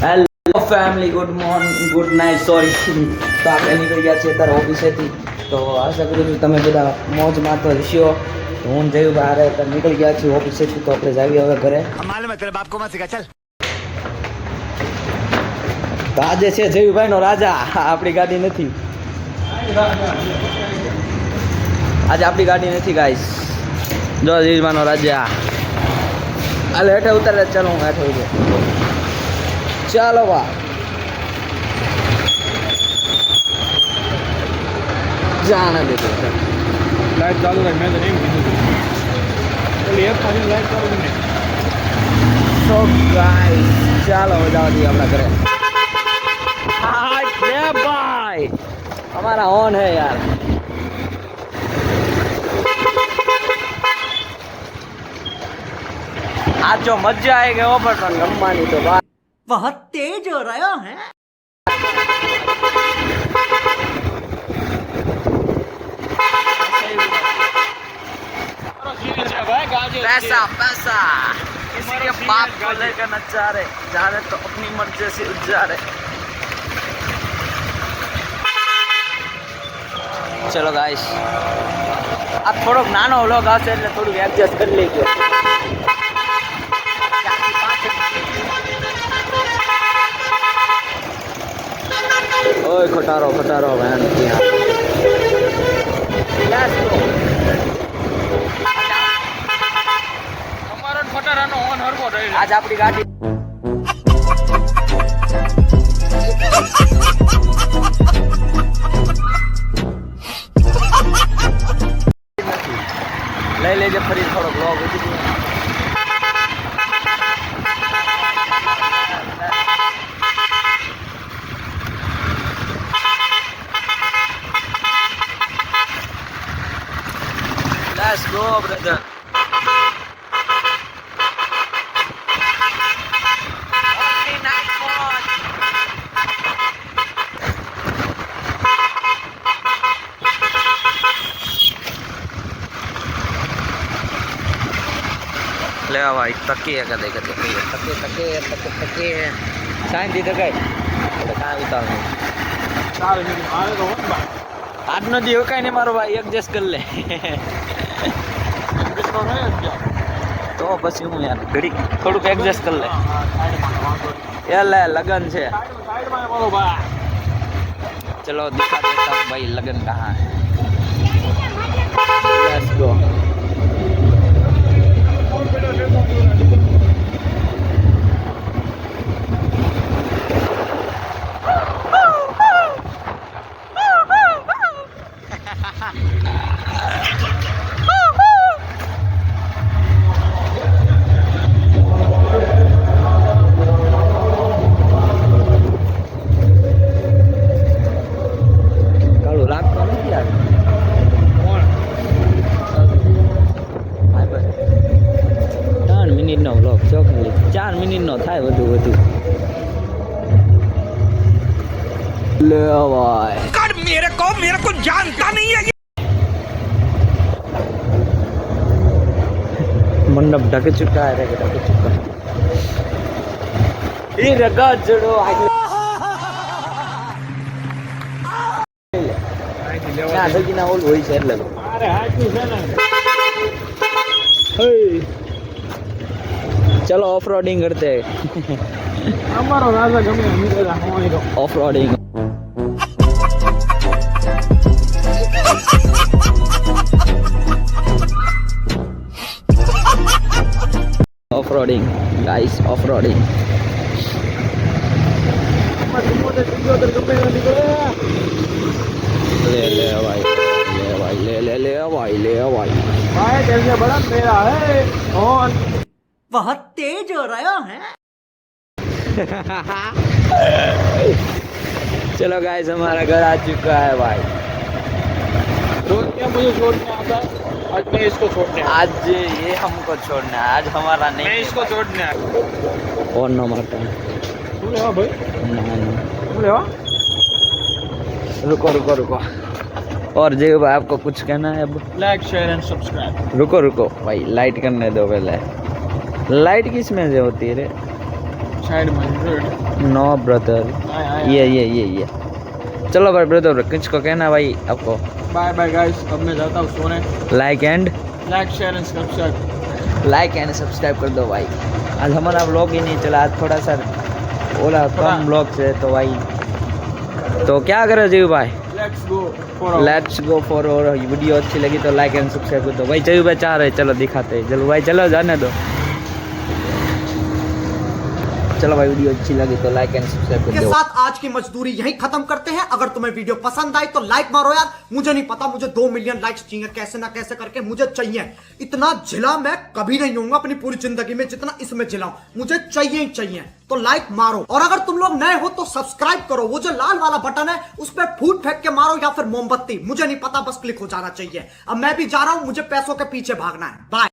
Hello family, good morning, good night, sorry. તો આપણે નીકળી ગયા છીએ ત્યારે ઓફિસેથી. તો આશા કરું છું તમે બધા મોજમાં તો હશો. તો હું જયું બહાર નીકળી ગયા છીએ ઓફિસેથી. તો આપણે જઈએ હવે ઘરે. તો આજે છે જયુભાઈ નો રાજા. આપણી ગાડી નથી, આજે આપણી ગાડી નથી ગાઈસ. જો જયુભાઈ નો રાજા. હાલે હેઠે ઉતારે. ચાલો હું હેઠે ઉતરું. ચાલો બા જાણે દીધું. લાઈટ ચાલુ રહે. મેં તો નહીં કીધું ઓલી એક ખાલી લાઈટ ચાલુ નહીં. સો ગાઈસ ચાલો જવા દઈએ આપણા ઘરે. ભાઈ हमारा ऑन है यार. आज जो मजा आएगा वो पर रमवानी तो बात बहुत तेज हो रहा है. पैसा पैसा किसी के बाप को लेकर न जा रहे, जा रहे तो अपनी मर्जी से जा रहे. चलो गाइस, अब થોડોક નાનો વ્લોગ આવશે એટલે થોડું એડજસ્ટ કરી લેજો. ઓય ખટારો ખટારો બહેન ત્યાં. Let's go. અમારો ફટારાનો ઓન હરવો રહી. આજ આપણી ગાડી લઈ લેજે ફરી થોડો બ્લોગ ઉતરી. Let's go brother. Only night mode. ले भाई तकिए का देखे तकिए तकिए तकिए तकिए तकिए शांति तो गई कहाँ उतार ચાલે છે મારે તો હોત બા આજનો દિવસ કઈ નહીં મારો ભાઈ એડજસ્ટ કરી લે. તો રહે જ તો પછી હું યાર ઘડી થોડુંક એડજસ્ટ કરી લે. સાઈડમાં એ લે લગન છે. સાઈડમાં બોલો બા. चलो दिखा देता हूँ भाई लगन कहाँ है. Let's go. જો ખાલી 4 મિનિટનો થાય વધુ વધુ. લે ભાઈ कर मेरे को जानता नहीं है. मंडप ढक चुका है. ढक चुका है. ये रगा जड़ो ના દગીના ઓલ હોય છે એટલે. અરે હાચું છે ને. चलो ऑफ रोडिंग करते हैं. અમારો રાજા ગમે નીકળ્યા હોય તો off roading. Off roading guys, off roading. ले ले भाई ले भाई ले ले ले भाई ले भाई. भाई कैसे बड़ा मेरा है और बहुत तेज हो रहा है. चलो गाइस, हमारा घर आ चुका है भाई. रोज क्या मुझे छोड़ने आता है. आज मैं इसको छोड़ने आया. आज ये हमको छोड़ना है, आज हमारा नहीं. मैं इसको छोड़ने आया. और न मारता है. तू लेवा भाई. ना ना तू लेवा. रुको रुको रुको. और जय भाई आपको कुछ कहना है अब? Like share and subscribe. रुको रुको भाई, लाइट करने दो पहले. लाइट किस में से होती है रे? साइड में नो ब्रदर, ये चलो भाई ब्रदर, किसको कहना भाई आपको? बाय बाय गाइस, अब मैं जाता हूँ सोने। Like share and subscribe. Like and subscribe कर दो भाई। आज हमारा व्लॉग ही नहीं चला, आज थोड़ा सा ओला कम व्लॉग से, तो भाई तो क्या करो जीव भाई, लेट्स गो फॉर और वीडियो अच्छी लगी तो लाइक एंड सब्सक्राइब कर दो भाई। जयू भाई चाह रहे, चलो दिखाते हैं, चलो भाई चलो जाने दो। चलो भाई वीडियो अच्छी लगी तो लाइक एंड सब्सक्राइब कर के दो। साथ आज की मजदूरी यही खत्म करते हैं। अगर तुम्हें वीडियो पसंद आई तो लाइक मारो यार। मुझे नहीं पता, मुझे 2 मिलियन लाइक्स चाहिए, कैसे ना कैसे करके मुझे चाहिए। इतना जिला मैं कभी नहीं होऊंगा अपनी पूरी जिंदगी में जितना इसमें जिलाऊं, मुझे चाहिए ही चाहिए। तो लाइक मारो, और अगर तुम लोग नए हो तो सब्सक्राइब करो। वो जो लाल वाला बटन है उस पर फूट फेंक के मारो या फिर मोमबत्ती, मुझे नहीं पता, बस क्लिक हो जाना चाहिए। अब मैं भी जा रहा हूं, मुझे पैसों के पीछे भागना है। बाय।